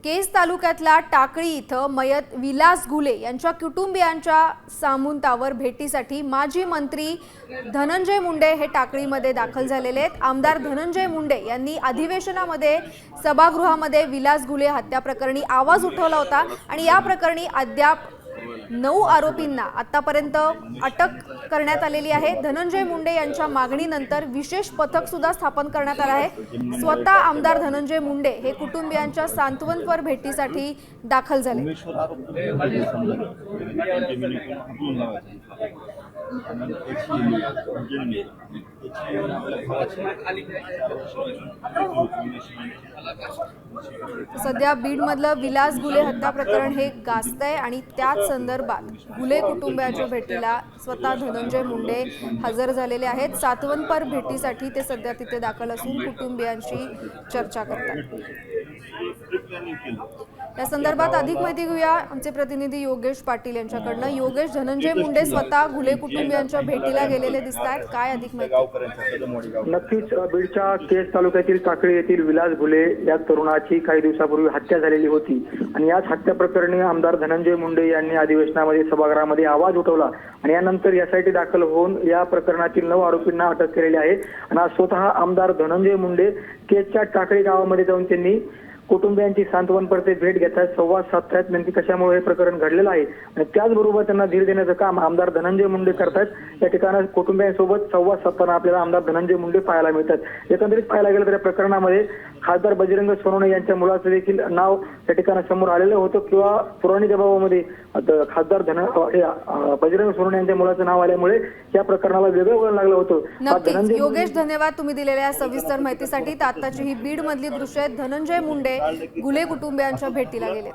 केज तालुक्यातल्या टाकळी इथं मयत विलास घुले यांच्या कुटुंबियांच्या सामुंतावर भेटीसाठी माजी मंत्री धनंजय मुंडे हे टाकळीमध्ये दाखल झालेले आहेत। आमदार धनंजय मुंडे यांनी अधिवेशनामध्ये सभागृहामध्ये विलास घुले हत्या प्रकरणी आवाज उठवला होता आणि या प्रकरणी अद्याप 9 आरोपींना आतापर्यंत अटक करण्यात आलेली आहे। धनंजय मुंडे यांच्या मागणीनंतर विशेष पथक सुद्धा स्थापन करण्यात आले आहे। स्वतः आमदार धनंजय मुंडे हे कुटुंबियांच्या सांत्वनपर भेटीसाठी दाखल झाले। सध्या बीडमधलं विलास घुले हत्या प्रकरण हे गाजतंय आणि त्याच संदर्भात घुले कुटुंबियांच्या भेटीला स्वतः धनंजय मुंडे हजर झालेले आहेत। सांत्वनपर भेटीसाठी ते सध्या तिथे दाखल असून कुटुंबियांशी चर्चा करतात। या संदर्भात अधिक माहिती घेऊया आमचे प्रतिनिधी योगेश पाटील यांच्याकडनं। योगेश, धनंजय मुंडे स्वतः घुले कुटुंबियांच्या भेटीला गेलेले दिसतात, काय अधिक माहिती? नक्कीच बीडच्या केज तालुक्यातील टाकळी येथील विलास घुले या तरुणाची काही दिवसापूर्वी हत्या झालेली होती आणि याच हत्या प्रकरणी आमदार धनंजय मुंडे यांनी अधिवेशनामध्ये सभागृहामध्ये आवाज उठवला आणि यानंतर यासाठी दाखल होऊन या प्रकरणातील 9 आरोपींना अटक केलेली आहे। आणि आज स्वतः आमदार धनंजय मुंडे केजच्या टाकळी गावामध्ये जाऊन त्यांनी कुटुंबियांची सांत्वनपरते भेट घेतात, संवाद साधतात, नेमकी कशामुळे हे प्रकरण घडलेलं आहे आणि त्याचबरोबर त्यांना धीर देण्याचं काम आमदार धनंजय मुंडे करतात। या ठिकाणी कुटुंबियांसोबत संवाद साधताना आपल्याला आमदार धनंजय मुंडे पाहायला मिळतात। एकंदरीत पाहायला गेलं तर या प्रकरणामध्ये खासदार बजरंग सोनवणे यांच्या मुलाचं देखील नाव या ठिकाणी समोर आलेलं होतं किंवा पुरवणी जबाबामध्ये खासदार बजरंग सोनवणे यांच्या मुलाचं नाव आल्यामुळे या प्रकरणाला वेगळं वळण लागलं होतं। नक्कीच योगेश, धन्यवाद तुम्ही दिलेल्या सविस्तर माहितीसाठी। आताची ही बीड मधली दृश्य आहेत। धनंजय मुंडे घुले कुटुंबियांच्या भेटीला गेलेत।